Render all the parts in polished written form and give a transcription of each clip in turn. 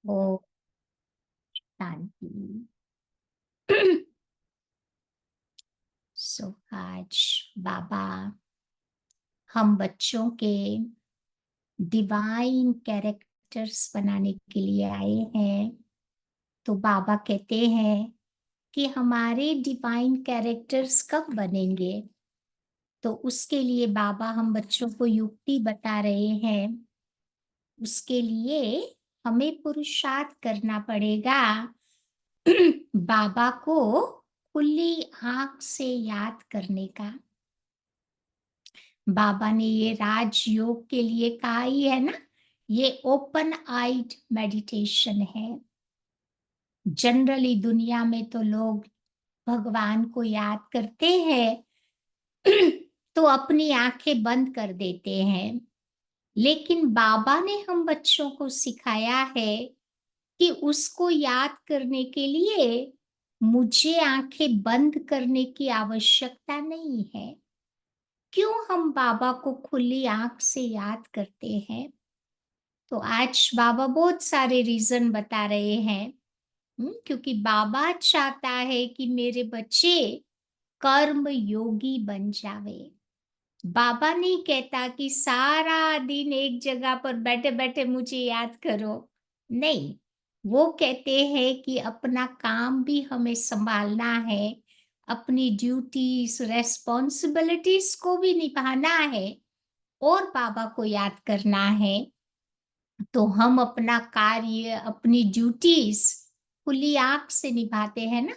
ओ शांति। सो आज बाबा हम बच्चों के डिवाइन कैरेक्टर्स बनाने के लिए आए हैं। तो बाबा कहते हैं कि हमारे डिवाइन कैरेक्टर्स कब बनेंगे। तो उसके लिए बाबा हम बच्चों को युक्ति बता रहे हैं। उसके लिए हमें पुरुषार्थ करना पड़ेगा। बाबा को खुली आंख से याद करने का। बाबा ने ये राजयोग के लिए कहा ही है ना, ये ओपन आइड मेडिटेशन है। जनरली दुनिया में तो लोग भगवान को याद करते हैं तो अपनी आंखें बंद कर देते हैं। लेकिन बाबा ने हम बच्चों को सिखाया है कि उसको याद करने के लिए मुझे आंखें बंद करने की आवश्यकता नहीं है। क्यों हम बाबा को खुली आंख से याद करते हैं? तो आज बाबा बहुत सारे रीजन बता रहे हैं। क्योंकि बाबा चाहता है कि मेरे बच्चे कर्म योगी बन जावे। बाबा नहीं कहता कि सारा दिन एक जगह पर बैठे बैठे मुझे याद करो। नहीं, वो कहते हैं कि अपना काम भी हमें संभालना है, अपनी ड्यूटीज रेस्पॉन्सिबिलिटीज को भी निभाना है और बाबा को याद करना है। तो हम अपना कार्य, अपनी ड्यूटीज खुली आंख से निभाते हैं ना,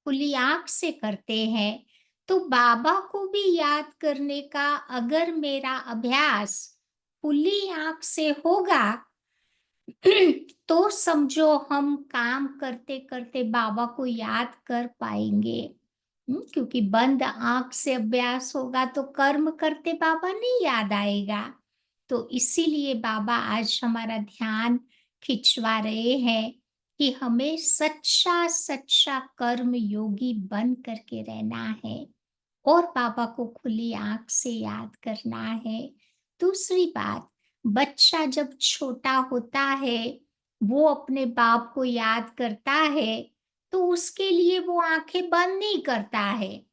खुली आंख से करते हैं। तो बाबा को भी याद करने का अगर मेरा अभ्यास खुली आंख से होगा तो समझो हम काम करते करते बाबा को याद कर पाएंगे। क्योंकि बंद आंख से अभ्यास होगा तो कर्म करते बाबा नहीं याद आएगा। तो इसीलिए बाबा आज हमारा ध्यान खिंचवा रहे हैं कि हमें सच्चा सच्चा कर्म योगी बन करके रहना है और बाबा को खुली आंख से याद करना है। दूसरी बात, बच्चा जब छोटा होता है वो अपने बाप को याद करता है तो उसके लिए वो आंखें बंद नहीं करता है।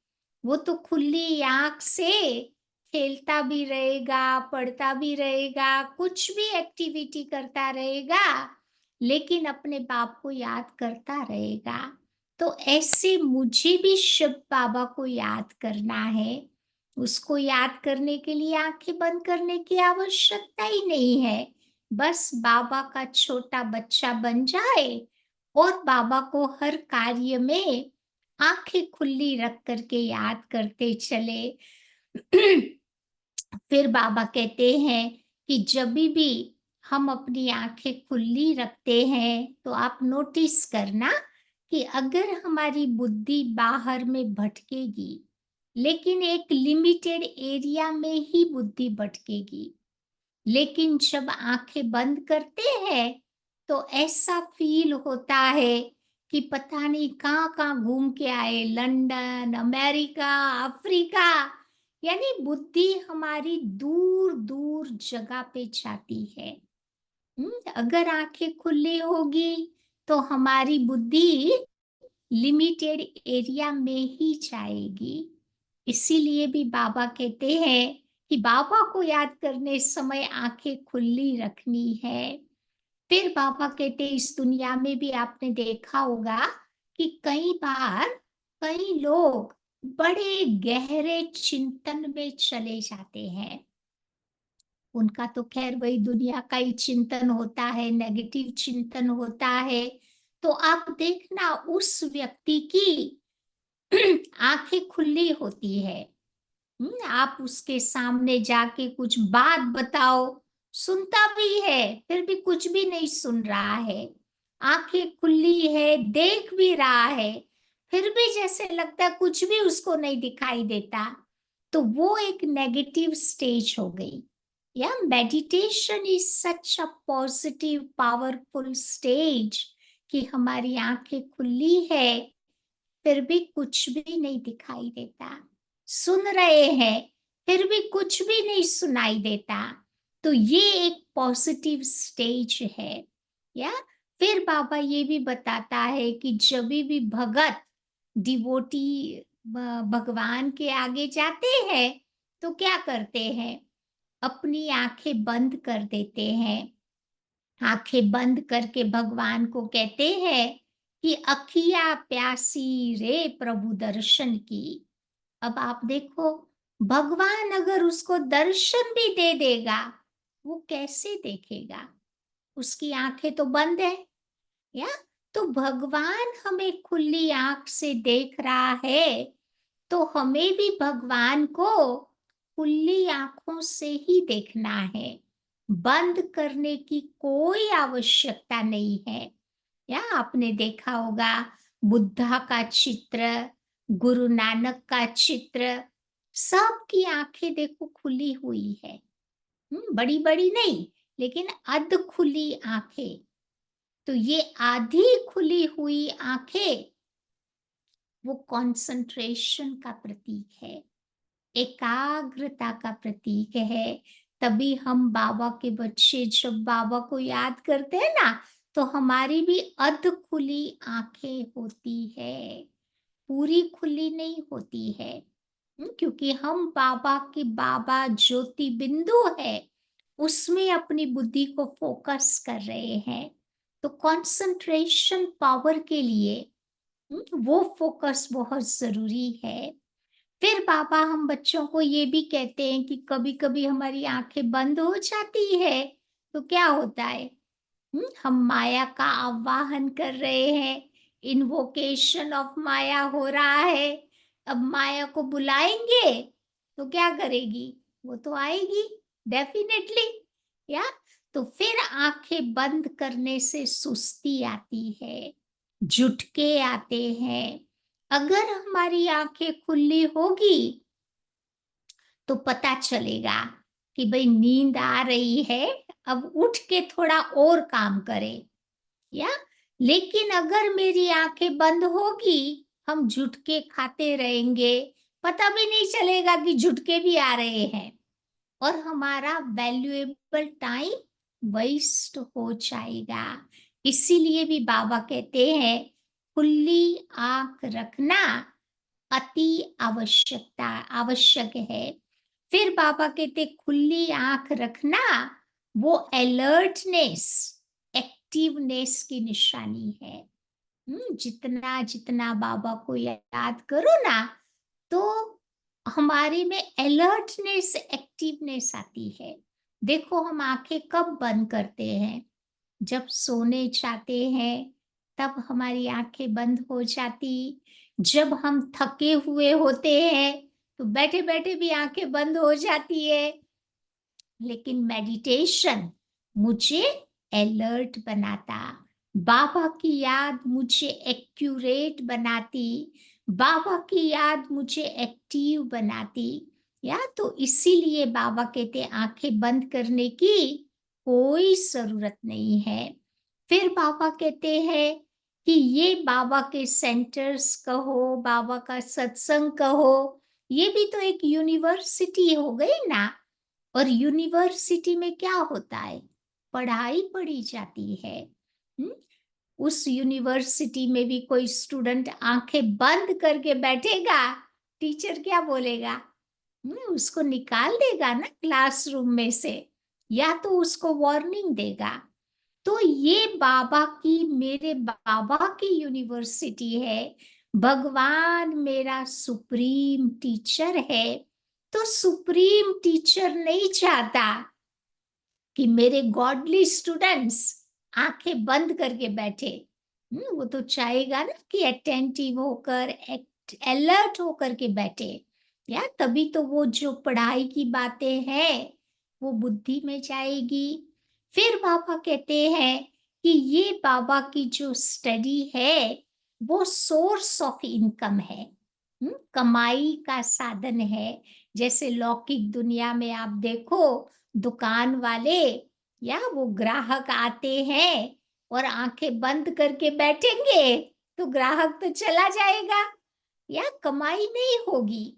वो तो खुली आंख से खेलता भी रहेगा, पढ़ता भी रहेगा, कुछ भी एक्टिविटी करता रहेगा, लेकिन अपने बाप को याद करता रहेगा। तो ऐसे मुझे भी शिव बाबा को याद करना है। उसको याद करने के लिए आंखें बंद करने की आवश्यकता ही नहीं है। बस बाबा का छोटा बच्चा बन जाए और बाबा को हर कार्य में आंखें खुली रख करके याद करते चले। फिर बाबा कहते हैं कि जब भी हम अपनी आंखें खुली रखते हैं तो आप नोटिस करना कि अगर हमारी बुद्धि बाहर में भटकेगी, लेकिन एक लिमिटेड एरिया में ही बुद्धि भटकेगी। लेकिन जब आंखें बंद करते हैं तो ऐसा फील होता है कि पता नहीं कहाँ कहाँ घूम के आए, लंदन, अमेरिका, अफ्रीका। यानी बुद्धि हमारी दूर दूर जगह पे जाती है। अगर आंखें खुली होगी तो हमारी बुद्धि लिमिटेड एरिया में ही जाएगी। इसीलिए भी बाबा कहते हैं कि बाबा को याद करने समय आंखें खुली रखनी है। फिर बाबा कहते हैं इस दुनिया में भी आपने देखा होगा कि कई बार कई लोग बड़े गहरे चिंतन में चले जाते हैं। उनका तो खैर वही दुनिया का ही चिंतन होता है, नेगेटिव चिंतन होता है। तो आप देखना उस व्यक्ति की आंखें खुली होती है। आप उसके सामने जाके कुछ बात बताओ, सुनता भी है फिर भी कुछ भी नहीं सुन रहा है। आंखें खुली है, देख भी रहा है, फिर भी जैसे लगता है कुछ भी उसको नहीं दिखाई देता। तो वो एक नेगेटिव स्टेज हो गई। या meditation is such a positive powerful stage कि हमारी आंखें खुली है फिर भी कुछ भी नहीं दिखाई देता, सुन रहे हैं फिर भी कुछ भी नहीं सुनाई देता। तो ये एक पॉजिटिव स्टेज है। या फिर बाबा ये भी बताता है कि जभी भी भगत डिवोटी भगवान के आगे जाते हैं तो क्या करते हैं, अपनी आंखें बंद कर देते हैं। आंखें बंद करके भगवान को कहते हैं कि अखिया प्यासी रे प्रभु दर्शन की। अब आप देखो, भगवान अगर उसको दर्शन भी दे देगा, वो कैसे देखेगा? उसकी आंखें तो बंद है, या तो भगवान हमें खुली आंख से देख रहा है, तो हमें भी भगवान को खुली आंखों से ही देखना है। बंद करने की कोई आवश्यकता नहीं है। या आपने देखा होगा, बुद्धा का चित्र, गुरु नानक का चित्र, सबकी आंखें देखो खुली हुई है। बड़ी बड़ी नहीं, लेकिन अध खुली आंखें। तो ये आधी खुली हुई आंखें वो कंसंट्रेशन का प्रतीक है, एकाग्रता का प्रतीक है। तभी हम बाबा के बच्चे जब बाबा को याद करते हैं ना, तो हमारी भी अध खुली आंखें होती है, पूरी खुली नहीं होती है। क्योंकि हम बाबा की बाबा ज्योति बिंदु है, उसमें अपनी बुद्धि को फोकस कर रहे हैं। तो कंसंट्रेशन पावर के लिए वो फोकस बहुत जरूरी है। फिर बाबा हम बच्चों को ये भी कहते हैं कि कभी कभी हमारी आंखें बंद हो जाती है, तो क्या होता है, हम माया का आवाहन कर रहे हैं, इन्वोकेशन ऑफ माया हो रहा है। अब माया को बुलाएंगे तो क्या करेगी, वो तो आएगी डेफिनेटली। या तो फिर आंखें बंद करने से सुस्ती आती है, झुटके आते हैं। अगर हमारी आंखें खुली होगी तो पता चलेगा कि भाई नींद आ रही है, अब उठ के थोड़ा और काम करें। या लेकिन अगर मेरी आंखें बंद होगी, हम झुटके खाते रहेंगे, पता भी नहीं चलेगा कि झुटके भी आ रहे हैं, और हमारा वैल्यूएबल टाइम वेस्ट हो जाएगा। इसीलिए भी बाबा कहते हैं खुली आंख रखना अति आवश्यक है। फिर बाबा कहते खुली आंख रखना वो अलर्टनेस, एक्टिवनेस की निशानी है। जितना जितना बाबा को याद करो ना, तो हमारे में अलर्टनेस, एक्टिवनेस आती है। देखो हम आंखें कब बंद करते हैं, जब सोने जाते हैं तब हमारी आंखें बंद हो जाती। जब हम थके हुए होते हैं तो बैठे बैठे भी आंखें बंद हो जाती है। लेकिन मेडिटेशन मुझे अलर्ट बनाता, बाबा की याद मुझे एक्यूरेट बनाती, बाबा की याद मुझे एक्टिव बनाती। या तो इसीलिए बाबा कहते आंखें बंद करने की कोई जरूरत नहीं है। फिर बाबा कहते हैं कि ये बाबा के सेंटर्स कहो, बाबा का सत्संग कहो, ये भी तो एक यूनिवर्सिटी हो गई ना। और यूनिवर्सिटी में क्या होता है, पढ़ाई पढ़ी जाती है। हम्म? उस यूनिवर्सिटी में भी कोई स्टूडेंट आंखें बंद करके बैठेगा, टीचर क्या बोलेगा, उसको निकाल देगा ना क्लासरूम में से, या तो उसको वार्निंग देगा। तो ये बाबा की, मेरे बाबा की यूनिवर्सिटी है। भगवान मेरा सुप्रीम टीचर है। तो सुप्रीम टीचर नहीं चाहता कि मेरे गॉडली स्टूडेंट्स आंखें बंद करके बैठे। वो तो चाहेगा ना कि अटेंटिव होकर, अलर्ट होकर के बैठे। या तभी तो वो जो पढ़ाई की बातें हैं वो बुद्धि में जाएगी। फिर बाबा कहते हैं कि ये बाबा की जो स्टडी है वो सोर्स ऑफ इनकम है, कमाई का साधन है। जैसे लौकिक दुनिया में आप देखो, दुकान वाले या वो ग्राहक आते हैं और आंखें बंद करके बैठेंगे तो ग्राहक तो चला जाएगा, या कमाई नहीं होगी।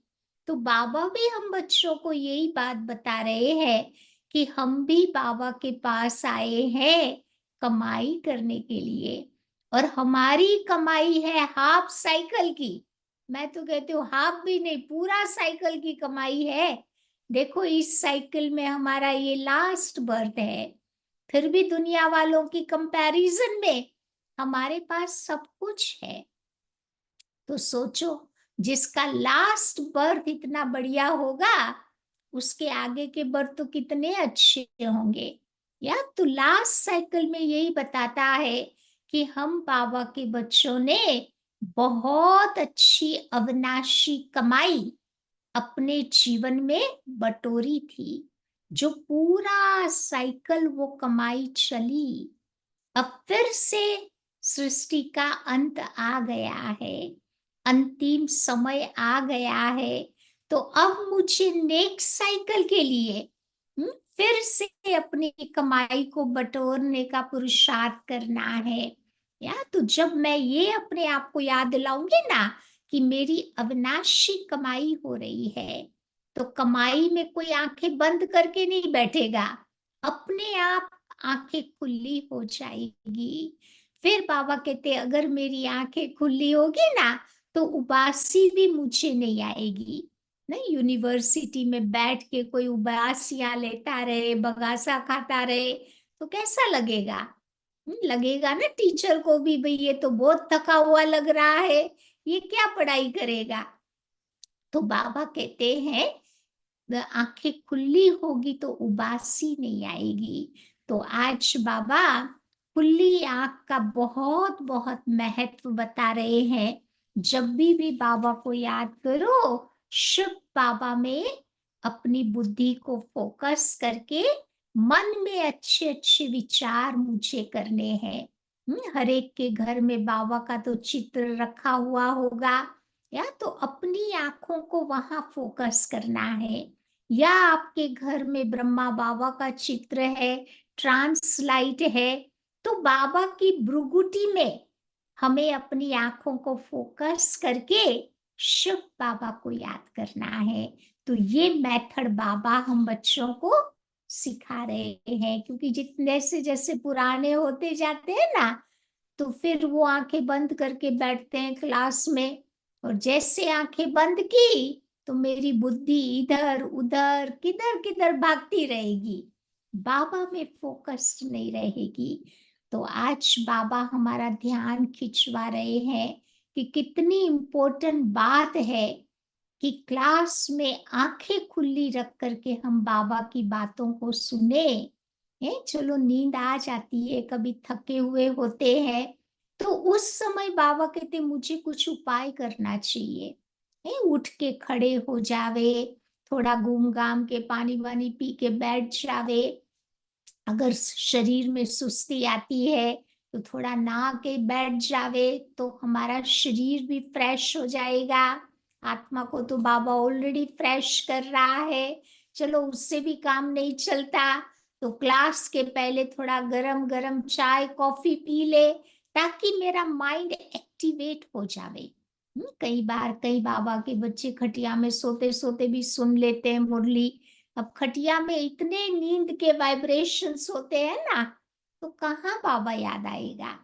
तो बाबा भी हम बच्चों को यही बात बता रहे हैं कि हम भी बाबा के पास आए हैं कमाई करने के लिए, और हमारी कमाई है हाफ साइकिल की। मैं तो कहती हूँ हाफ भी नहीं, पूरा साइकिल की कमाई है। देखो इस साइकिल में हमारा ये लास्ट बर्थ है, फिर भी दुनिया वालों की कंपैरिजन में हमारे पास सब कुछ है। तो सोचो, जिसका लास्ट बर्थ इतना बढ़िया होगा, उसके आगे के बर्थ तो कितने अच्छे होंगे। या तो लास्ट साइकिल में यही बताता है कि हम बाबा के बच्चों ने बहुत अच्छी अविनाशी कमाई अपने जीवन में बटोरी थी, जो पूरा साइकिल वो कमाई चली। अब फिर से सृष्टि का अंत आ गया है, अंतिम समय आ गया है, तो अब मुझे नेक्स्ट साइकिल के लिए फिर से अपनी कमाई को बटोरने का पुरुषार्थ करना है। या तो जब मैं ये अपने आप को याद दिलाऊंगी ना कि मेरी अविनाशी कमाई हो रही है, तो कमाई में कोई आंखें बंद करके नहीं बैठेगा, अपने आप आंखें खुली हो जाएगी। फिर बाबा कहते अगर मेरी आंखें खुली होगी ना, तो उबासी भी मुझे नहीं आएगी। नहीं, यूनिवर्सिटी में बैठ के कोई उबासियां लेता रहे, बगासा खाता रहे, तो कैसा लगेगा? लगेगा ना टीचर को भी, भाई ये तो बहुत थका हुआ लग रहा है, ये क्या पढ़ाई करेगा। तो बाबा कहते हैं आंखें खुली होगी तो उबासी नहीं आएगी। तो आज बाबा खुली आंख का बहुत बहुत महत्व बता रहे हैं। जब भी बाबा को याद करो, शुभ बाबा में अपनी बुद्धि को फोकस करके मन में अच्छे अच्छे विचार मुझे करने हैं। हर एक के घर में बाबा का तो चित्र रखा हुआ होगा, या तो अपनी आंखों को वहां फोकस करना है, या आपके घर में ब्रह्मा बाबा का चित्र है, ट्रांसलाइट है, तो बाबा की भ्रुगुटी में हमें अपनी आंखों को फोकस करके शिव बाबा को याद करना है। तो ये मेथड बाबा हम बच्चों को सिखा रहे हैं, क्योंकि जितने से जैसे पुराने होते जाते हैं ना, तो फिर वो आंखें बंद करके बैठते हैं क्लास में, और जैसे आंखें बंद की तो मेरी बुद्धि इधर उधर किधर किधर भागती रहेगी, बाबा में फोकस्ड नहीं रहेगी। तो आज बाबा हमारा ध्यान खिंचवा रहे हैं कि कितनी इम्पोर्टेंट बात है कि क्लास में आंखें खुली रख करके हम बाबा की बातों को सुने। चलो नींद आ जाती है, कभी थके हुए होते हैं, तो उस समय बाबा कहते मुझे कुछ उपाय करना चाहिए। उठ के खड़े हो जावे, थोड़ा घूम घाम के पानी वानी पी के बैठ जावे। अगर शरीर में सुस्ती आती है तो थोड़ा नहा के बैठ जावे, तो हमारा शरीर भी फ्रेश हो जाएगा। आत्मा को तो बाबा ऑलरेडी फ्रेश कर रहा है, चलो उससे भी काम नहीं चलता, तो क्लास के पहले थोड़ा गरम गरम चाय कॉफी पी ले, ताकि मेरा माइंड एक्टिवेट हो जावे। कई बार कई बाबा के बच्चे खटिया में सोते सोते भी सुन लेते हैं मुरली। अब खटिया में इतने नींद के वाइब्रेशंस होते हैं ना, तो कहाँ बाबा याद आएगा।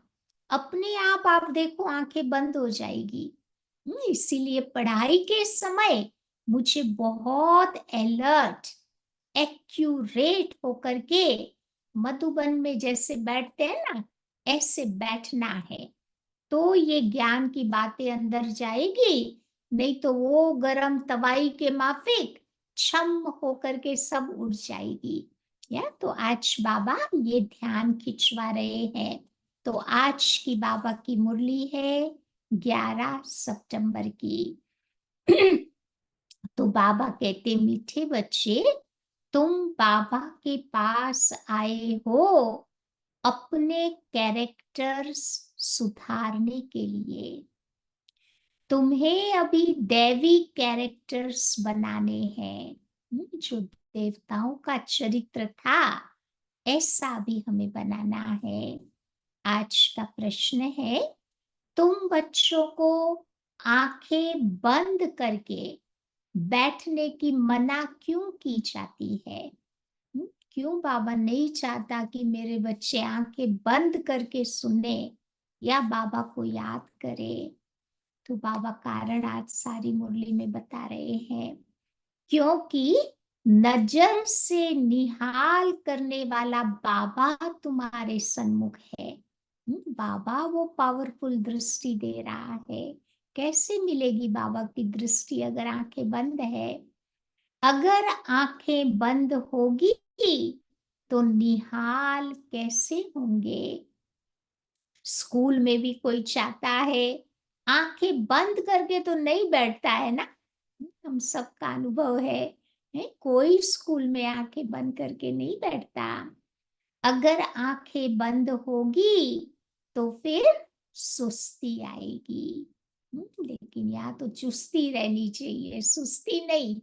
अपने आप देखो आंखें बंद हो जाएगी। इसीलिए पढ़ाई के समय मुझे बहुत अलर्ट एक्यूरेट होकर के मधुबन में जैसे बैठते हैं ना, ऐसे बैठना है, तो ये ज्ञान की बातें अंदर जाएगी। नहीं तो वो गरम तवाई के माफिक छम होकर के सब उड़ जाएगी। या तो आज बाबा ये ध्यान खिंचवा रहे हैं। तो आज की बाबा की मुरली है 11 सितंबर की। तो बाबा कहते मीठे बच्चे, तुम बाबा के पास आए हो अपने कैरेक्टर्स सुधारने के लिए। तुम्हें अभी दैवी कैरेक्टर्स बनाने हैं। जो देवताओं का चरित्र था, ऐसा भी हमें बनाना है। आज का प्रश्न है, तुम बच्चों को आंखें बंद करके बैठने की मना क्यों की जाती है? क्यों बाबा नहीं चाहता कि मेरे बच्चे आंखें बंद करके सुने या बाबा को याद करे? तो बाबा कारण आज सारी मुरली में बता रहे हैं, क्योंकि नजर से निहाल करने वाला बाबा तुम्हारे सन्मुख है। बाबा वो पावरफुल दृष्टि दे रहा है। कैसे मिलेगी बाबा की दृष्टि अगर आंखें बंद है? अगर आंखें बंद होगी तो निहाल कैसे होंगे? स्कूल में भी कोई चाहता है, आंखें बंद करके तो नहीं बैठता है ना। हम सबका अनुभव है, कोई स्कूल में आंखें बंद करके नहीं बैठता। अगर आंखें बंद होगी तो फिर सुस्ती आएगी। लेकिन यहाँ तो चुस्ती रहनी चाहिए, सुस्ती नहीं।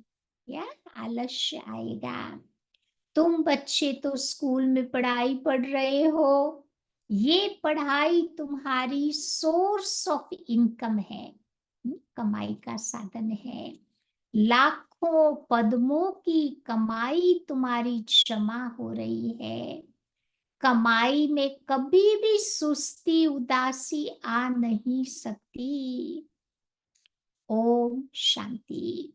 या आलस्य आएगा। तुम बच्चे तो स्कूल में पढ़ाई पढ़ रहे हो, ये पढ़ाई तुम्हारी सोर्स ऑफ इनकम है, कमाई का साधन है। लाखों पद्मों की कमाई तुम्हारी जमा हो रही है। कमाई में कभी भी सुस्ती उदासी आ नहीं सकती। ओम शांति।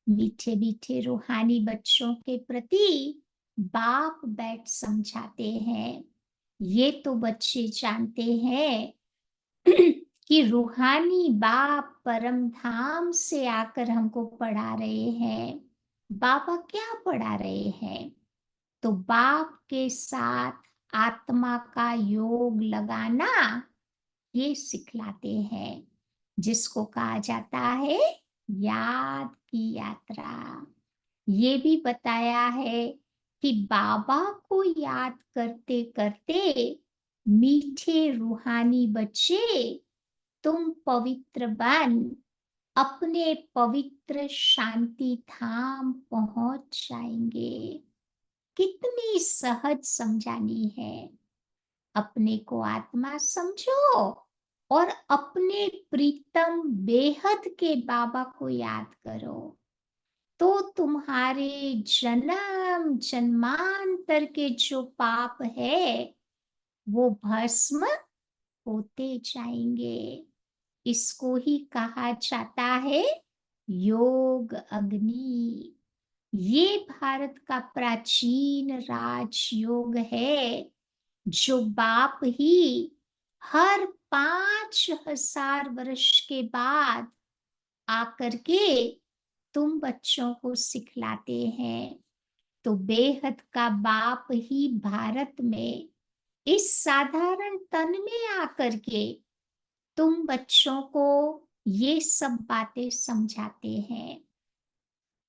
मीठे मीठे रूहानी बच्चों के प्रति बाप बैठ समझाते हैं। ये तो बच्चे जानते हैं कि रूहानी बाप परम धाम से आकर हमको पढ़ा रहे हैं। बाबा क्या पढ़ा रहे हैं? तो बाप के साथ आत्मा का योग लगाना ये सिखलाते हैं, जिसको कहा जाता है याद की यात्रा। ये भी बताया है कि बाबा को याद करते करते मीठे रूहानी बच्चे तुम पवित्र बन अपने पवित्र शांति धाम पहुंच जाएंगे। कितनी सहज समझानी है। अपने को आत्मा समझो और अपने प्रीतम बेहद के बाबा को याद करो, तो तुम्हारे जन्म जन्मांतर के जो पाप है वो भस्म होते जाएंगे। इसको ही कहा जाता है योग अग्नि। ये भारत का प्राचीन राजयोग है, जो बाप ही हर 5,000 वर्ष के बाद आकर के तुम बच्चों को सिखलाते हैं। तो बेहद का बाप ही भारत में इस साधारण तन में आकर के तुम बच्चों को ये सब बातें समझाते हैं।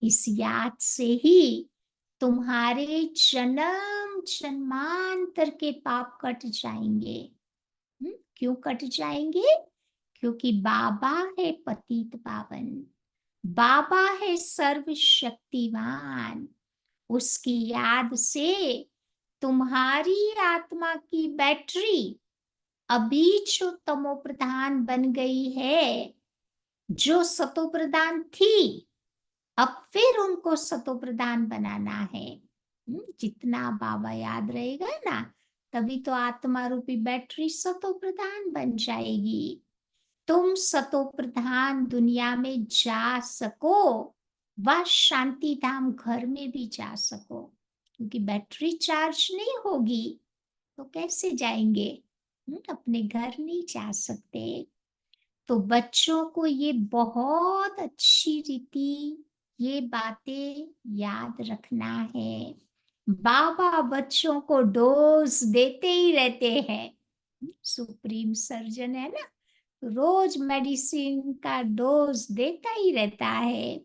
इस याद से ही तुम्हारे जन्म जन्मांतर के पाप कट जाएंगे। क्यों कट जाएंगे? क्योंकि बाबा है पतित पावन, बाबा है सर्वशक्तिवान। उसकी याद से तुम्हारी आत्मा की बैटरी अभी जो तमो प्रधान बन गई है, जो सतो प्रधान थी, अब फिर उनको सतो प्रधान बनाना है। जितना बाबा याद रहेगा ना, तभी तो आत्मा रूपी बैटरी सतो प्रधान बन जाएगी। तुम सतो प्रधान दुनिया में जा सको, वह शांति धाम घर में भी जा सको। क्योंकि बैटरी चार्ज नहीं होगी तो कैसे जाएंगे? अपने घर नहीं जा सकते। तो बच्चों को ये बहुत अच्छी रीति ये बातें याद रखना है। बाबा बच्चों को डोज देते ही रहते हैं। सुप्रीम सर्जन है ना, रोज मेडिसिन का डोज देता ही रहता है।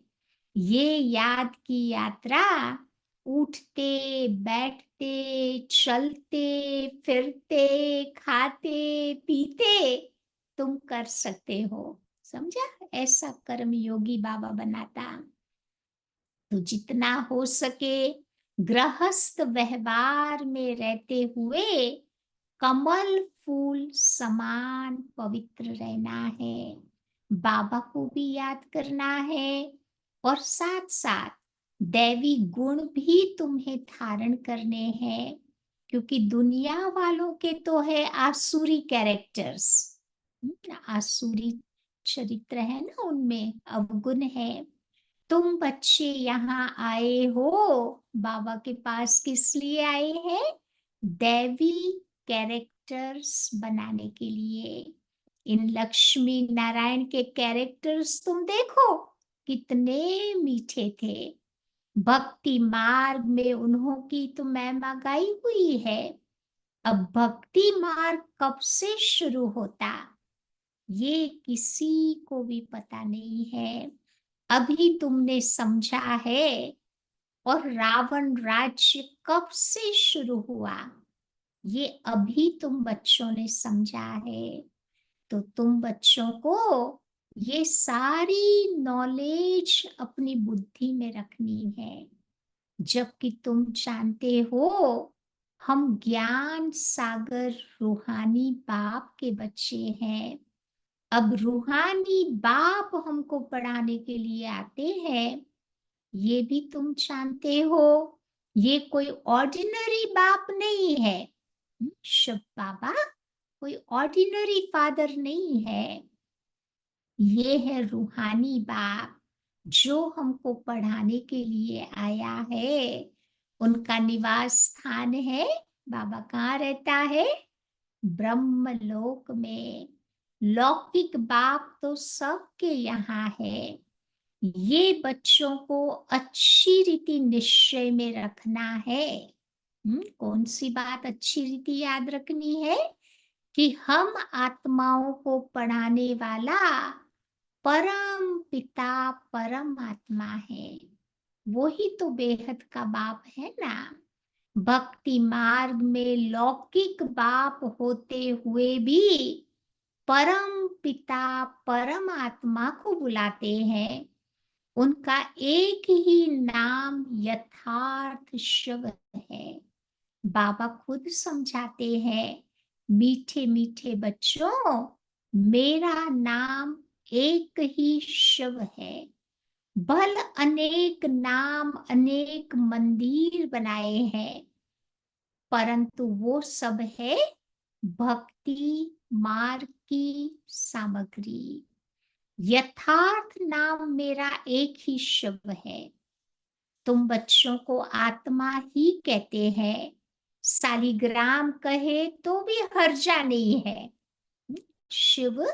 ये याद की यात्रा उठते बैठते चलते फिरते खाते पीते तुम कर सकते हो। समझा? ऐसा कर्म योगी बाबा बनाता। तो जितना हो सके गृहस्थ व्यवहार में रहते हुए कमल फूल समान पवित्र रहना है। बाबा को भी याद करना है और साथ साथ दैवी गुण भी तुम्हें धारण करने हैं, क्योंकि दुनिया वालों के तो है आसुरी कैरेक्टर्स, आसुरी चरित्र है ना, उनमें अवगुण है। तुम बच्चे यहाँ आए हो बाबा के पास किस लिए आए हैं? दैवी कैरेक्टर्स बनाने के लिए। इन लक्ष्मी नारायण के कैरेक्टर्स तुम देखो कितने मीठे थे। भक्ति मार्ग में उन्हों की तो महिमा गाई हुई है। अब भक्ति मार्ग कब से शुरू होता, ये किसी को भी पता नहीं है। अभी तुमने समझा है। और रावण राज्य कब से शुरू हुआ, ये अभी तुम बच्चों ने समझा है। तो तुम बच्चों को ये सारी नॉलेज अपनी बुद्धि में रखनी है। जबकि तुम जानते हो हम ज्ञान सागर रूहानी बाप के बच्चे हैं। अब रूहानी बाप हमको पढ़ाने के लिए आते हैं, ये भी तुम जानते हो। ये कोई ऑर्डिनरी बाप नहीं है। शिव बाबा कोई ऑर्डिनरी फादर नहीं है। ये है रूहानी बाप जो हमको पढ़ाने के लिए आया है। उनका निवास स्थान है, बाबा कहाँ रहता है? ब्रह्मलोक में। लौकिक बाप तो सबके यहाँ है। ये बच्चों को अच्छी रीति निश्चय में रखना है। कौन सी बात अच्छी रीति याद रखनी है? कि हम आत्माओं को पढ़ाने वाला परम पिता परमात्मा है। वही तो बेहद का बाप है ना। भक्ति मार्ग में लौकिक बाप होते हुए भी परम पिता परमात्मा को बुलाते हैं। उनका एक ही नाम यथार्थ शिव है। बाबा खुद समझाते हैं, मीठे मीठे बच्चों, मेरा नाम एक ही शिव है। भल अनेक नाम अनेक मंदिर बनाए हैं, परंतु वो सब है भक्ति मार्ग की सामग्री। यथार्थ नाम मेरा एक ही शिव है। तुम बच्चों को आत्मा ही कहते हैं, सालिग्राम कहे तो भी हर्जा नहीं है। शिव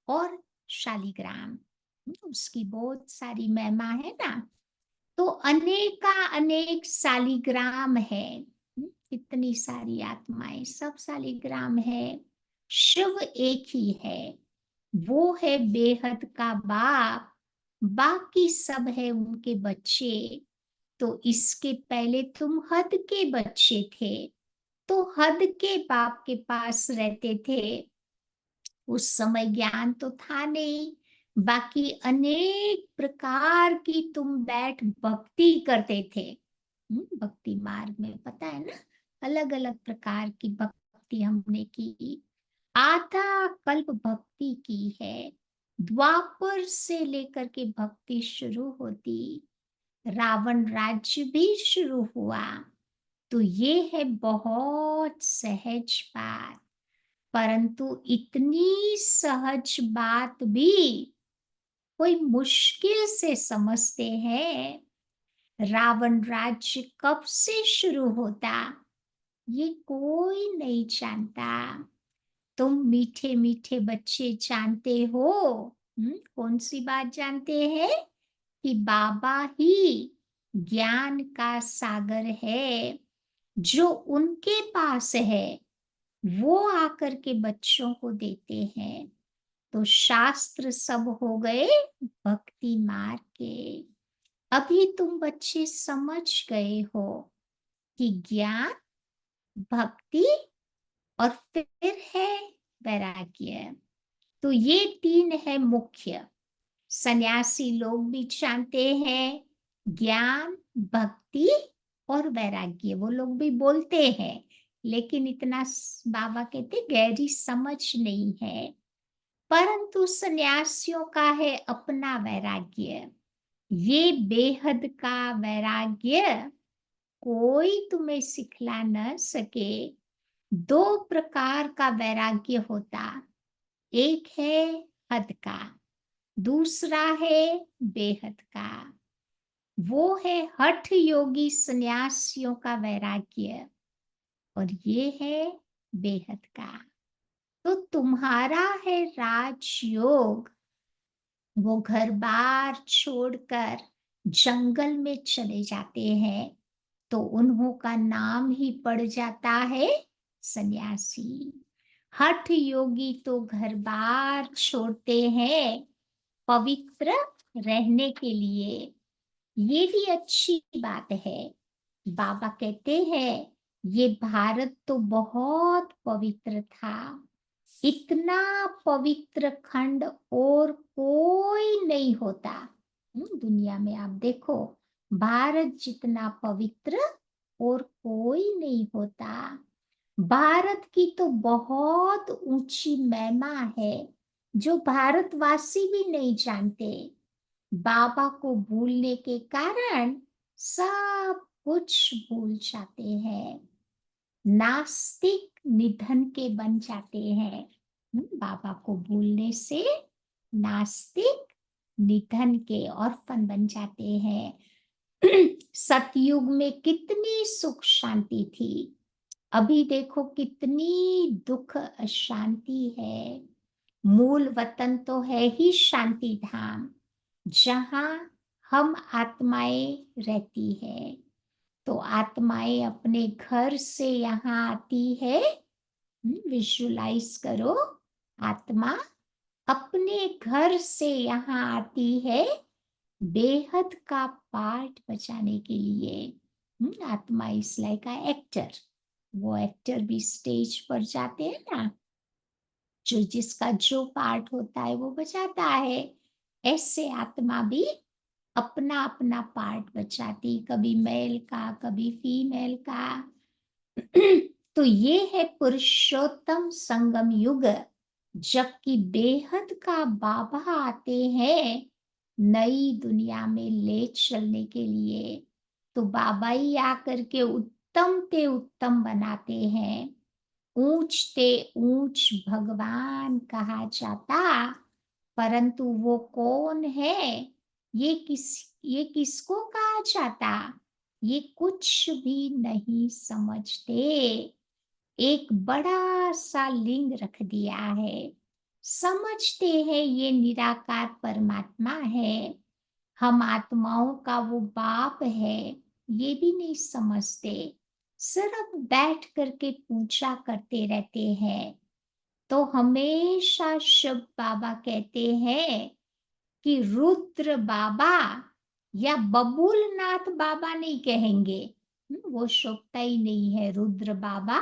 और शालिग्राम, उसकी बहुत सारी महिमा है ना। तो अनेका अनेक शालिग्राम है। कितनी सारी आत्माएं, सब शालिग्राम है। शिव एक ही है, वो है बेहद का बाप। बाकी सब है उनके बच्चे। तो इसके पहले तुम हद के बच्चे थे, तो हद के बाप के पास रहते थे। उस समय ज्ञान तो था नहीं, बाकी अनेक प्रकार की तुम बैठ भक्ति करते थे। भक्ति मार्ग में पता है ना, अलग अलग प्रकार की भक्ति हमने की। आधा कल्प भक्ति की है। द्वापर से लेकर के भक्ति शुरू होती, रावण राज्य भी शुरू हुआ। तो ये है बहुत सहज बात, परंतु इतनी सहज बात भी कोई मुश्किल से समझते हैं। रावण राज्य कब से शुरू होता, ये कोई नहीं जानता। तुम मीठे मीठे बच्चे जानते हो। कौन सी बात जानते हैं? कि बाबा ही ज्ञान का सागर है। जो उनके पास है वो आकर के बच्चों को देते हैं। तो शास्त्र सब हो गए भक्ति मार्ग के। अभी तुम बच्चे समझ गए हो कि ज्ञान, भक्ति और फिर है वैराग्य। तो ये तीन है मुख्य। सन्यासी लोग भी जानते हैं ज्ञान, भक्ति और वैराग्य, वो लोग भी बोलते हैं, लेकिन इतना बाबा कहते गहरी समझ नहीं है। परंतु सन्यासियों का है अपना वैराग्य। ये बेहद का वैराग्य कोई तुम्हें सिखला न सके। दो प्रकार का वैराग्य होता, एक है हद का, दूसरा है बेहद का। वो है हठ योगी सन्यासियों का वैराग्य, और ये है बेहद का। तो तुम्हारा है राजयोग, वो घर बार छोड़कर जंगल में चले जाते हैं, तो उन्हों का नाम ही पड़ जाता है सन्यासी। हठ योगी तो घर बार छोड़ते हैं पवित्र रहने के लिए। ये भी अच्छी बात है। बाबा कहते हैं ये भारत तो बहुत पवित्र था, इतना पवित्र खंड और कोई नहीं होता। दुनिया में आप देखो, भारत जितना पवित्र और कोई नहीं होता। भारत की तो बहुत ऊंची महिमा है, जो भारतवासी भी नहीं जानते। बाबा को भूलने के कारण सब कुछ भूल जाते हैं। नास्तिक निधन के बन जाते हैं। बाबा को भूलने से नास्तिक निधन के ऑर्फन बन जाते हैं। सतयुग में कितनी सुख शांति थी, अभी देखो कितनी दुख अशांति है। मूल वतन तो है ही शांति धाम, जहाँ हम आत्माएं रहती है। तो आत्माएं अपने घर से यहाँ आती है। विजुलाइज करो, आत्मा अपने घर से यहाँ आती है बेहद का पार्ट बचाने के लिए। आत्मा इस लाइक का एक्टर, वो एक्टर भी स्टेज पर जाते हैं ना, जो जिसका जो पार्ट होता है वो बचाता है। ऐसे आत्मा भी अपना अपना पार्ट बचाती, कभी मेल का कभी फीमेल का। तो ये है पुरुषोत्तम संगम युग, जबकि बेहद का बाबा आते हैं नई दुनिया में ले चलने के लिए। तो बाबा ही आकर के उत्तम ते उत्तम बनाते हैं। ऊंच ते ऊंच भगवान कहा जाता, परंतु वो कौन है, ये किसको कहा जाता, ये कुछ भी नहीं समझते। एक बड़ा सा लिंग रख दिया है, समझते हैं ये निराकार परमात्मा है, हम आत्माओं का वो बाप है, ये भी नहीं समझते। सिर्फ बैठ करके पूजा करते रहते हैं। तो हमेशा शिव बाबा कहते हैं कि रुद्र बाबा या बबूलनाथ बाबा नहीं कहेंगे। वो शोभता ही नहीं है, रुद्र बाबा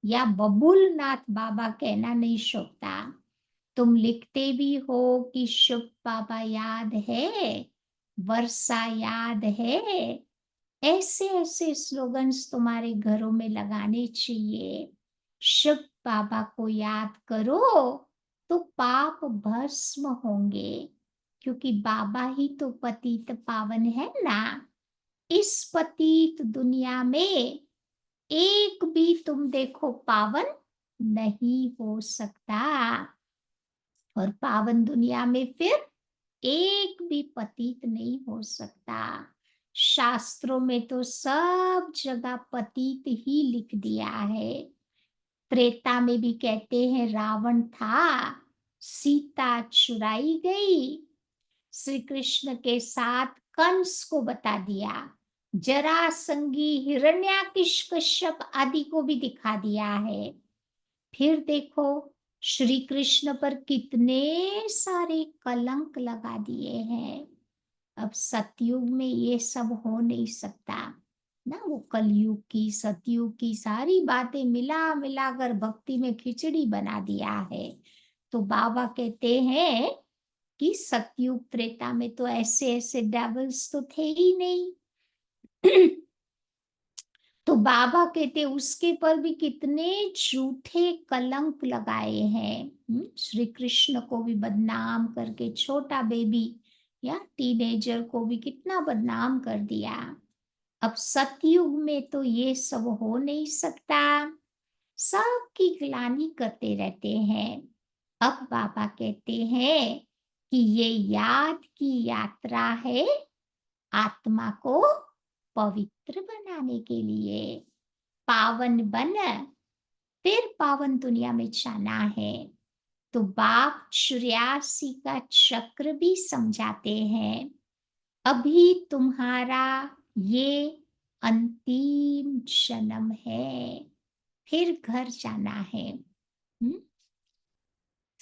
या बबूलनाथ बाबा कहना नहीं शोभता। तुम लिखते भी हो कि शिव बाबा याद है, वर्षा याद है, ऐसे ऐसे स्लोगन्स तुम्हारे घरों में लगाने चाहिए। शिव बाबा को याद करो तो पाप भस्म होंगे, क्योंकि बाबा ही तो पतित पावन है ना। इस पतित दुनिया में एक भी तुम देखो पावन नहीं हो सकता, और पावन दुनिया में फिर एक भी पतित नहीं हो सकता। शास्त्रों में तो सब जगह पतित ही लिख दिया है। त्रेता में भी कहते हैं रावण था, सीता चुराई गई। श्री कृष्ण के साथ कंस को बता दिया, जरासंगी हिरण्याकश कश्यप आदि को भी दिखा दिया है। फिर देखो श्री कृष्ण पर कितने सारे कलंक लगा दिए हैं। अब सतयुग में ये सब हो नहीं सकता ना, वो कलयुग की सतयुग की सारी बातें मिला मिलाकर भक्ति में खिचड़ी बना दिया है। तो बाबा कहते हैं कि सतयुग त्रेता में तो ऐसे ऐसे डेविल्स तो थे ही नहीं। तो बाबा कहते उसके पर भी कितने झूठे कलंक लगाए हैं। श्री कृष्ण को भी बदनाम करके, छोटा बेबी या टीनेजर को भी कितना बदनाम कर दिया। अब सतयुग में तो ये सब हो नहीं सकता, सबकी ग्लानि करते रहते हैं। अब बाबा कहते हैं कि ये याद की यात्रा है, आत्मा को पवित्र बनाने के लिए। पावन बन फिर पावन दुनिया में जाना है। तो बाप 84 का चक्र भी समझाते हैं। अभी तुम्हारा ये अंतिम जन्म है, फिर घर जाना है। हम्म?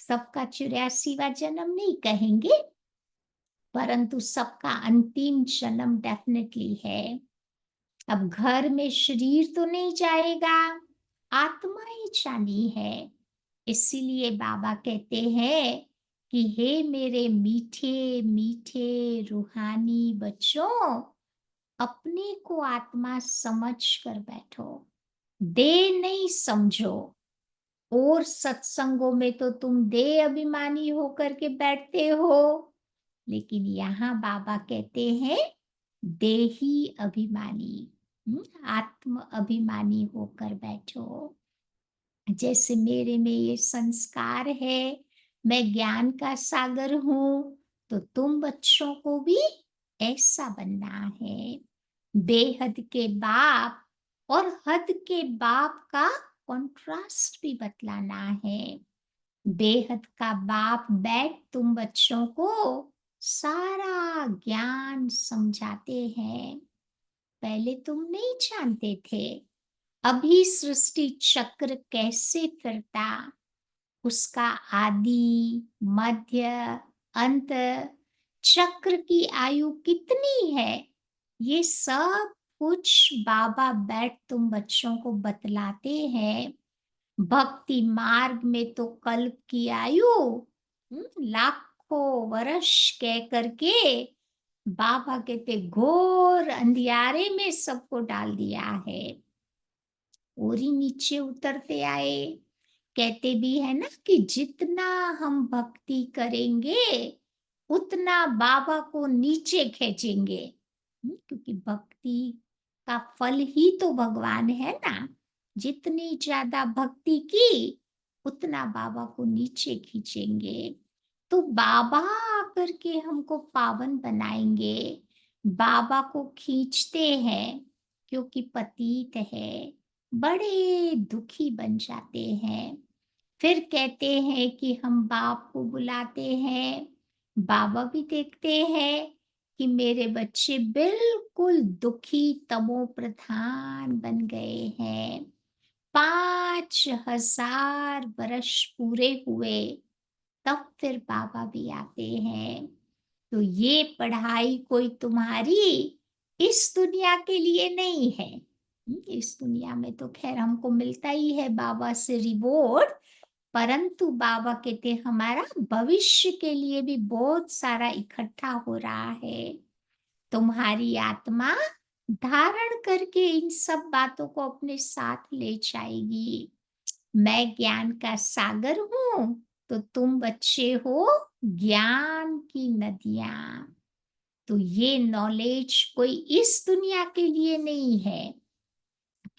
सबका 84वां जन्म नहीं कहेंगे, परंतु सबका अंतिम जन्म डेफिनेटली है। अब घर में शरीर तो नहीं जाएगा, आत्मा ही जानी है। इसीलिए बाबा कहते हैं कि हे मेरे मीठे मीठे रूहानी बच्चों, अपने को आत्मा समझ कर बैठो, देह नहीं समझो। और सत्संगों में तो तुम देह अभिमानी होकर के बैठते हो, लेकिन यहाँ बाबा कहते हैं देही अभिमानी, आत्म अभिमानी होकर बैठो। जैसे मेरे में ये संस्कार है, मैं ज्ञान का सागर हूँ, तो तुम बच्चों को भी ऐसा बनना है। बेहद के बाप और हद के बाप का कॉन्ट्रास्ट भी बतलाना है। बेहद का बाप बैठ तुम बच्चों को सारा ज्ञान समझाते हैं। पहले तुम नहीं जानते थे, अभी सृष्टि चक्र कैसे फिरता, उसका आदि मध्य अंत, चक्र की आयु कितनी है, ये सब कुछ बाबा बैठ तुम बच्चों को बतलाते हैं। भक्ति मार्ग में तो कल्प की आयु लाखों वर्ष कह करके बाबा कहते घोर अंधियारे में सबको डाल दिया है। और ही नीचे उतरते आए। कहते भी है ना कि जितना हम भक्ति करेंगे उतना बाबा को नीचे खींचेंगे। क्योंकि भक्ति का फल ही तो भगवान है ना। जितनी ज्यादा भक्ति की उतना बाबा को नीचे खींचेंगे। तो बाबा आकर के हमको पावन बनाएंगे। बाबा को खींचते हैं क्योंकि पतित है, बड़े दुखी बन जाते हैं। फिर कहते हैं कि हम बाप को बुलाते हैं। बाबा भी देखते हैं कि मेरे बच्चे बिल्कुल दुखी तमो प्रधान बन गए हैं। 5000 वर्ष पूरे हुए तब फिर बाबा भी आते हैं। तो ये पढ़ाई कोई तुम्हारी इस दुनिया के लिए नहीं है। इस दुनिया में तो खैर हमको मिलता ही है बाबा से रिवॉर्ड, परंतु बाबा कहते हमारा भविष्य के लिए भी बहुत सारा इकट्ठा हो रहा है। तुम्हारी आत्मा धारण करके इन सब बातों को अपने साथ ले जाएगी। मैं ज्ञान का सागर हूँ, तो तुम बच्चे हो ज्ञान की नदियां। तो ये नॉलेज कोई इस दुनिया के लिए नहीं है,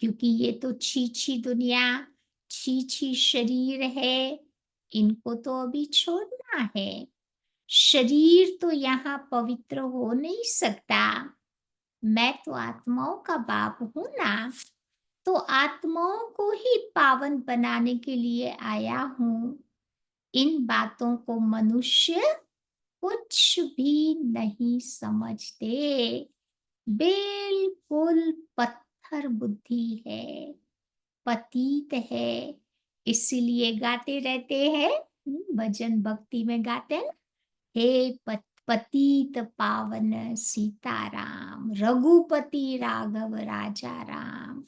क्योंकि ये तो छी दुनिया, छी शरीर है, इनको तो अभी छोड़ना है। शरीर तो यहाँ पवित्र हो नहीं सकता। मैं तो आत्माओं का बाप हूं ना, तो आत्माओं को ही पावन बनाने के लिए आया हूँ। इन बातों को मनुष्य कुछ भी नहीं समझते, बिल्कुल पत्थर बुद्धि है, पतित है। इसीलिए गाते रहते हैं, भजन भक्ति में गाते हैं, हे पतित पावन सीताराम, रघुपति राघव राजा राम।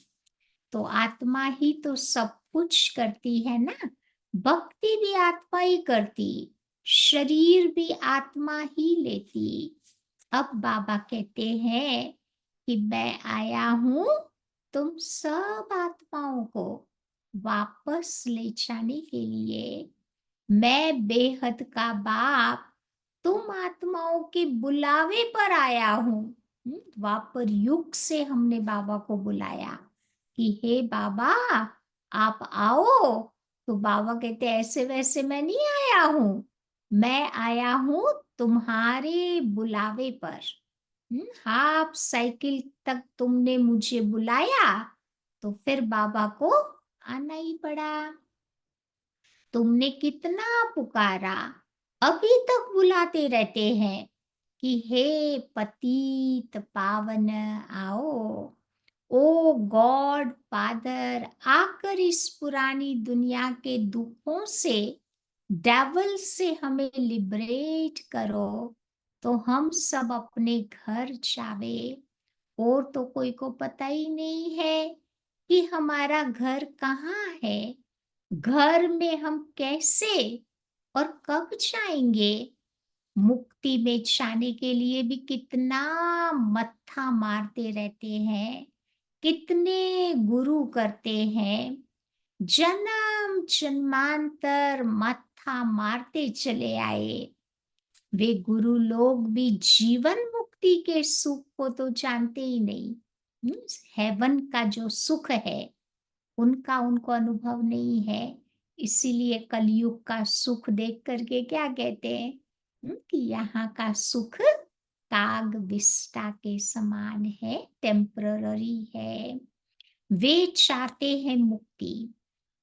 तो आत्मा ही तो सब कुछ करती है ना। भक्ति भी आत्मा ही करती, शरीर भी आत्मा ही लेती। अब बाबा कहते हैं कि मैं आया हूं तुम सब आत्माओं को वापस ले जाने के लिए। मैं बेहद का बाप तुम आत्माओं के बुलावे पर आया हूँ। द्वापर युग से हमने बाबा को बुलाया कि हे बाबा, आप आओ। तो बाबा कहते ऐसे वैसे मैं नहीं आया हूँ, मैं आया हूँ तुम्हारे बुलावे पर। हाफ साइकिल तक तुमने मुझे बुलाया, तो फिर बाबा को आना ही पड़ा। तुमने कितना पुकारा, अभी तक बुलाते रहते हैं कि हे पतित पावन आओ। ओ गॉड फादर, आकर इस पुरानी दुनिया के दुखों से, डेविल से हमें लिबरेट करो, तो हम सब अपने घर जावे। और तो कोई को पता ही नहीं है कि हमारा घर कहाँ है, घर में हम कैसे और कब जाएंगे। मुक्ति में जाने के लिए भी कितना मत्था मारते रहते हैं, कितने गुरु करते हैं, जन्म जन्मांतर मत्था मारते चले आए। वे गुरु लोग भी जीवन मुक्ति के सुख को तो जानते ही नहीं। हेवन का जो सुख है उनका उनको अनुभव नहीं है। इसीलिए कलयुग का सुख देख करके क्या कहते हैं, कि यहाँ का सुख काग विष्टा के समान है, टेम्पररी है। वे चाहते हैं मुक्ति,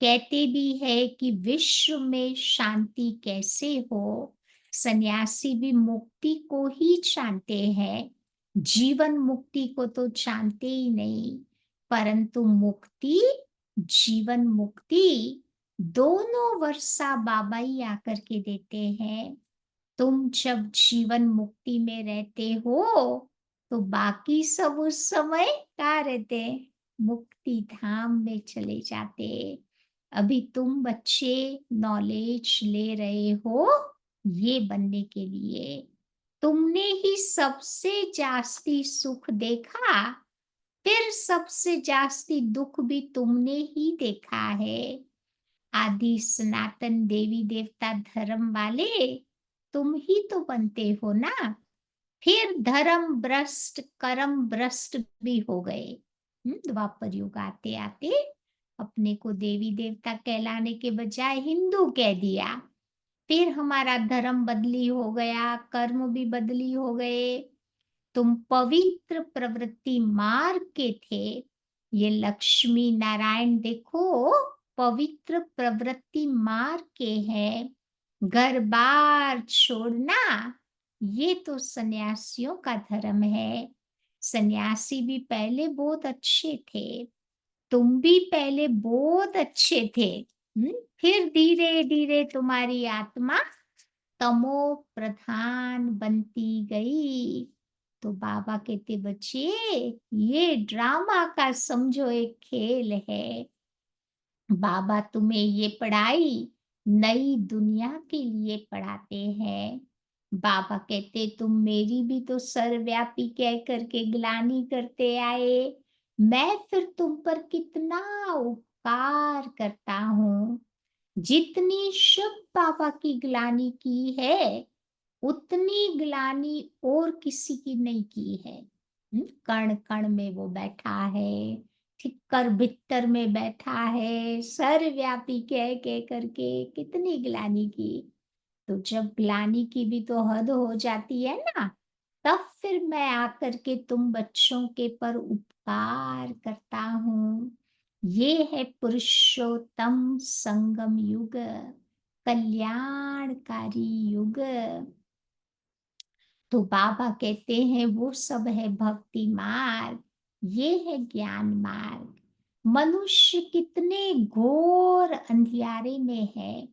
कहते भी है कि विश्व में शांति कैसे हो। सन्यासी भी मुक्ति को ही चाहते हैं, जीवन मुक्ति को तो जानते ही नहीं। परंतु मुक्ति, जीवन मुक्ति दोनों वर्षा बाबा ही आकर के देते हैं। तुम जब जीवन मुक्ति में रहते हो तो बाकी सब उस समय कहाँ रहते, मुक्ति धाम में चले जाते। अभी तुम बच्चे नॉलेज ले रहे हो ये बनने के लिए। तुमने ही सबसे जास्ती सुख देखा, फिर सबसे जास्ती दुख भी तुमने ही देखा है। आदि सनातन देवी देवता धर्म वाले तुम ही तो बनते हो ना। फिर धर्म भ्रष्ट कर्म भ्रष्ट भी हो गए। द्वापर युग आते आते अपने को देवी देवता कहलाने के बजाय हिंदू कह दिया। फिर हमारा धर्म बदली हो गया, कर्म भी बदली हो गए। तुम पवित्र प्रवृत्ति मार्ग के थे। ये लक्ष्मी नारायण देखो पवित्र प्रवृत्ति मार्ग के हैं। घर बार छोड़ना ये तो सन्यासियों का धर्म है। सन्यासी भी पहले बहुत अच्छे थे, तुम भी पहले बहुत अच्छे थे। फिर धीरे धीरे तुम्हारी आत्मा तमो प्रधान बनती गई। तो बाबा कहते बच्चे ये ड्रामा का समझो एक खेल है। बाबा तुम्हें ये पढ़ाई नई दुनिया के लिए पढ़ाते हैं। बाबा कहते तुम मेरी भी तो सर्वव्यापी कह करके ग्लानि करते आए, मैं फिर तुम पर कितना उपकार करता हूँ। जितनी शुभ बाबा की ग्लानि की है उतनी ग्लानि और किसी की नहीं की है। कण कण में वो बैठा है, ठिक्कर भित्तर में बैठा है, सर्वव्यापी कह कह करके कितनी ग्लानि की। तो जब ग्लानि की भी तो हद हो जाती है ना, तब फिर मैं आकर के तुम बच्चों के पर उपकार करता हूँ। ये है पुरुषोत्तम संगम युग, कल्याणकारी युग। तो बाबा कहते हैं वो सब है भक्ति मार्ग, ये है ज्ञान मार्ग। मनुष्य कितने घोर अंधियारे में है,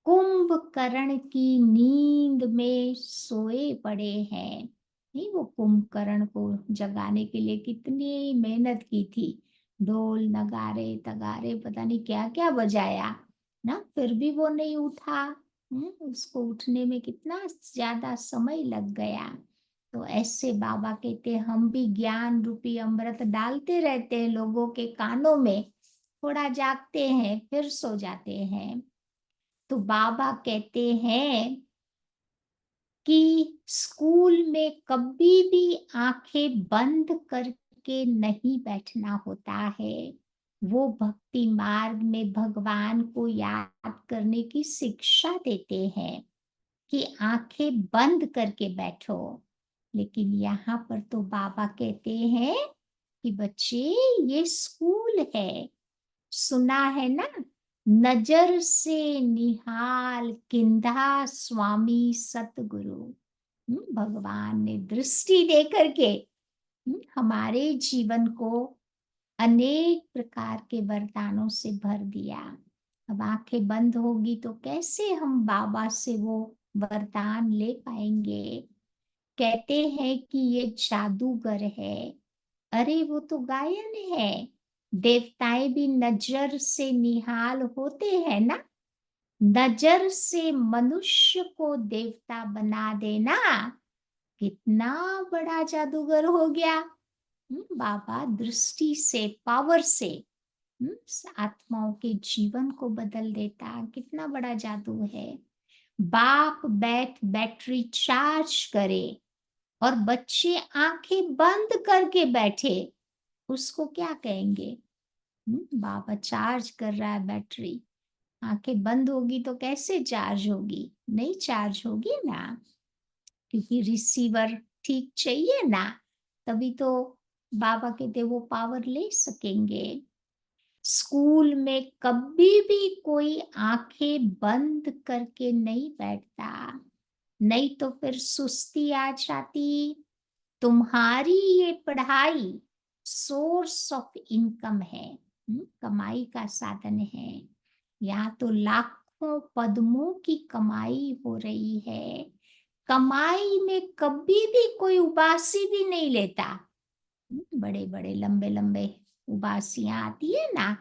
कुंभकर्ण की नींद में सोए पड़े हैं। नहीं, वो कुंभकर्ण को जगाने के लिए कितनी मेहनत की थी, ढोल नगारे तगारे पता नहीं क्या क्या बजाया ना, फिर भी वो नहीं उठा। उसको उठने में कितना ज्यादा समय लग गया। तो ऐसे बाबा कहते हम भी ज्ञान रूपी अमृत डालते रहते हैं लोगों के कानों में, थोड़ा जागते हैं फिर सो जाते हैं। तो बाबा कहते हैं कि स्कूल में कभी भी आंखें बंद करके नहीं बैठना होता है। वो भक्ति मार्ग में भगवान को याद करने की शिक्षा देते हैं कि आंखें बंद करके बैठो। लेकिन यहाँ पर तो बाबा कहते हैं कि बच्चे, ये स्कूल है। सुना है ना, नजर से निहाल किंधा स्वामी सतगुरु। भगवान ने दृष्टि दे करके हमारे जीवन को अनेक प्रकार के वरदानों से भर दिया। अब आंखें बंद होगी तो कैसे हम बाबा से वो वरदान ले पाएंगे। कहते हैं कि ये जादूगर है। अरे वो तो गायन है। देवताएं भी नजर से निहाल होते हैं ना। नजर से मनुष्य को देवता बना देना कितना बड़ा जादूगर हो गया। बाबा दृष्टि से, पावर से आत्माओं के जीवन को बदल देता, कितना बड़ा जादू है। बाप बैटरी चार्ज करे और बच्चे आंखें बंद करके बैठे, उसको क्या कहेंगे? बाबा चार्ज कर रहा है बैटरी। आंखें बंद होगी तो कैसे चार्ज होगी? नहीं चार्ज होगी ना, क्योंकि रिसीवर ठीक चाहिए ना, तभी तो बाबा कहते वो पावर ले सकेंगे। स्कूल में कभी भी कोई आंखें बंद करके नहीं बैठता, नहीं तो फिर सुस्ती आ जाती। तुम्हारी ये पढ़ाई सोर्स ऑफ इनकम है, कमाई का साधन है। यहाँ तो लाखों पद्मों की कमाई हो रही है। कमाई में कभी भी कोई उबासी भी नहीं लेता। बड़े बड़े लंबे लंबे उबासियां आती है ना,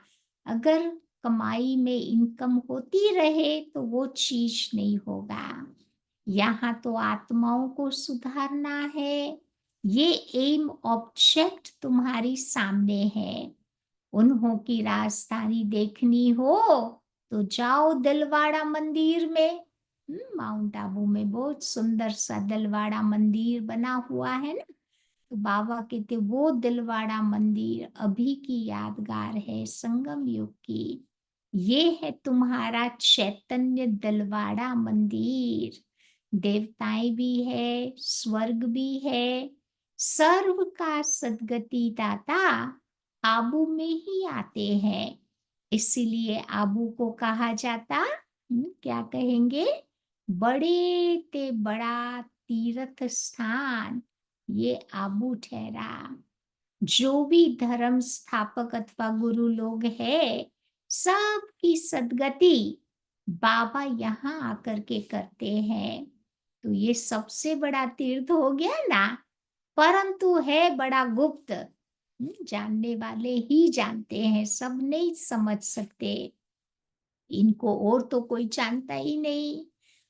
अगर कमाई में इनकम होती रहे तो वो चीज नहीं होगा। यहाँ तो आत्माओं को सुधारना है। ये एम ऑब्जेक्ट तुम्हारी सामने है। उन्हों की राजधानी देखनी हो तो जाओ दिलवाड़ा मंदिर में। माउंट आबू में बहुत सुंदर सा दिलवाड़ा मंदिर बना हुआ है ना। तो बाबा कहते वो दिलवाड़ा मंदिर अभी की यादगार है, संगम युग की। ये है तुम्हारा चैतन्य दिलवाड़ा मंदिर। देवताएं भी है, स्वर्ग भी है। सर्व का सदगति दाता आबू में ही आते हैं। इसीलिए आबू को कहा जाता, क्या कहेंगे? बड़े ते बड़ा तीर्थ स्थान ये आबू ठहरा। जो भी धर्म स्थापक अथवा गुरु लोग हैं, सबकी सदगति बाबा यहाँ आकर के करते हैं। तो ये सबसे बड़ा तीर्थ हो गया ना, परंतु है बड़ा गुप्त। जानने वाले ही जानते हैं, सब नहीं समझ सकते। इनको और तो कोई जानता ही नहीं।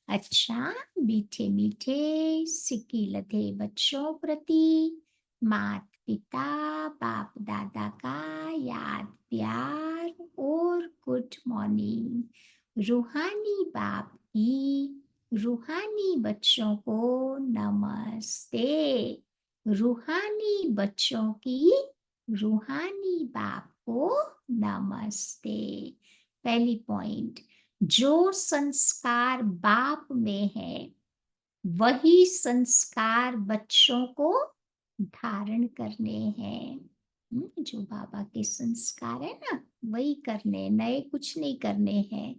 अच्छा, मीठे मीठे सिक्की लधे बच्चों प्रति मात पिता बाप दादा का याद प्यार और गुड मॉर्निंग। रूहानी बाप की रूहानी बच्चों को नमस्ते। रूहानी बच्चों की रूहानी बाप को नमस्ते। पहली पॉइंट, जो संस्कार बाप में है वही संस्कार बच्चों को धारण करने हैं। जो बाबा के संस्कार है ना, वही करने, नए कुछ नहीं करने हैं।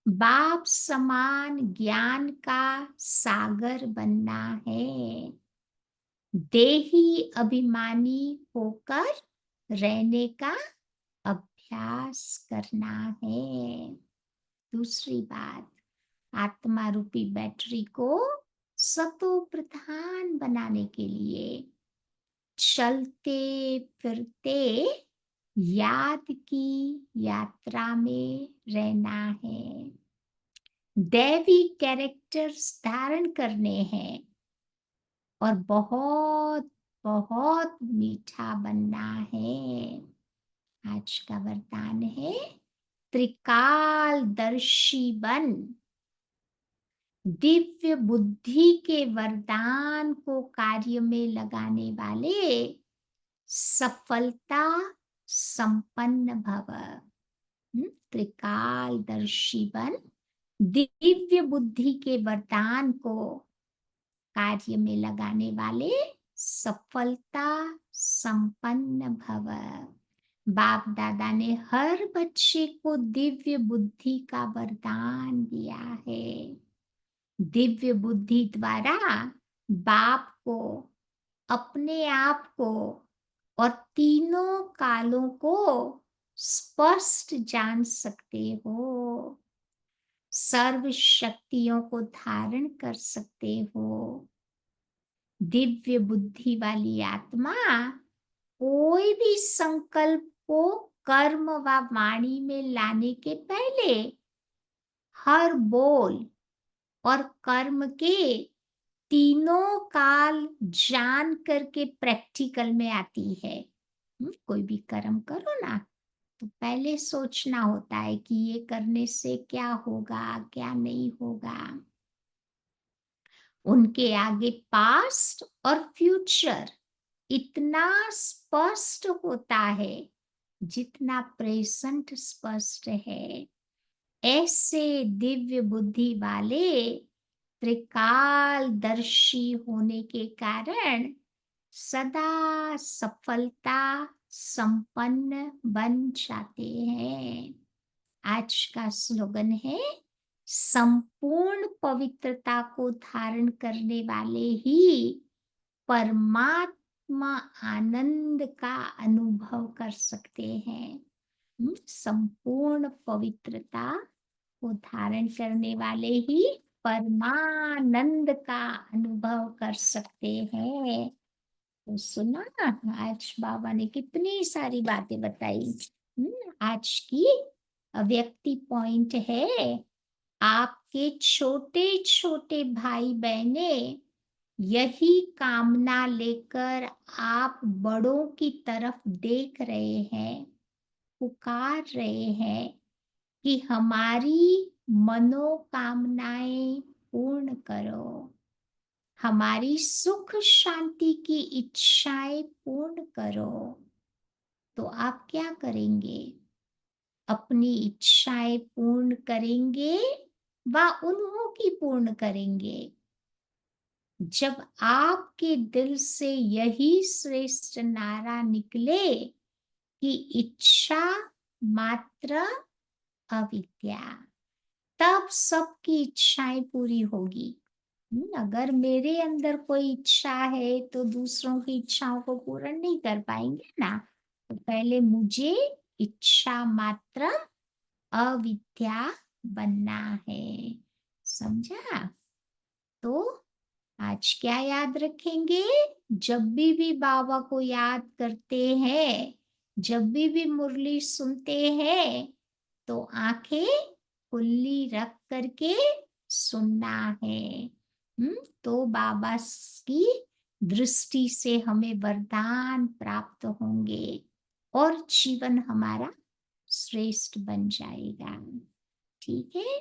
बाप समान ज्ञान का सागर बनना है। देही अभिमानी होकर रहने का अभ्यास करना है। दूसरी बात, आत्मा रूपी बैटरी को सतो प्रधान बनाने के लिए चलते फिरते याद की यात्रा में रहना है। दैवी कैरेक्टर्स धारण करने हैं और बहुत बहुत मीठा बनना है। आज का वरदान है त्रिकालदर्शी बन। दिव्य बुद्धि के वरदान को कार्य में लगाने वाले सफलता संपन्न भव। त्रिकालदर्शी बन दिव्य बुद्धि के वरदान को कार्य में लगाने वाले सफलता संपन्न भव। बाप दादा ने हर बच्चे को दिव्य बुद्धि का वरदान दिया है। दिव्य बुद्धि द्वारा बाप को, अपने आप को और तीनों कालों को स्पष्ट जान सकते हो। सर्व शक्तियों को धारण कर सकते हो। दिव्य बुद्धि वाली आत्मा कोई भी संकल्प को कर्म व वाणी में लाने के पहले हर बोल और कर्म के तीनों काल जान करके प्रैक्टिकल में आती है। कोई भी कर्म करो ना, तो पहले सोचना होता है कि ये करने से क्या होगा, क्या नहीं होगा। उनके आगे पास्ट और फ्यूचर इतना स्पष्ट होता है जितना प्रेजेंट स्पष्ट है। ऐसे दिव्य बुद्धि वाले त्रिकालदर्शी होने के कारण सदा सफलता संपन्न बन जाते हैं। आज का स्लोगन है, संपूर्ण पवित्रता को धारण करने वाले ही परमात्मा आनंद का अनुभव कर सकते हैं। संपूर्ण पवित्रता को धारण करने वाले ही परमानंद का अनुभव कर सकते हैं। तो सुना ना, आज बाबा ने कितनी सारी बातें बताई। आज की व्यक्ति पॉइंट है, आपके छोटे छोटे भाई बहने यही कामना लेकर आप बड़ों की तरफ देख रहे हैं, पुकार रहे हैं कि हमारी मनोकामनाएं पूर्ण करो, हमारी सुख शांति की इच्छाएं पूर्ण करो। तो आप क्या करेंगे? अपनी इच्छाएं पूर्ण करेंगे व उन्हों की पूर्ण करेंगे। जब आपके दिल से यही श्रेष्ठ नारा निकले कि इच्छा मात्र अविद्या, तब सबकी इच्छाएं पूरी होगी। अगर मेरे अंदर कोई इच्छा है तो दूसरों की इच्छाओं को पूर्ण नहीं कर पाएंगे ना। तो पहले मुझे इच्छा मात्र अविद्या बनना है। समझा? तो आज क्या याद रखेंगे? जब भी बाबा को याद करते हैं, जब भी मुरली सुनते हैं, तो आंखें खुली रख करके सुनना है। तो बाबा की दृष्टि से हमें वरदान प्राप्त होंगे और जीवन हमारा श्रेष्ठ बन जाएगा। ठीक है।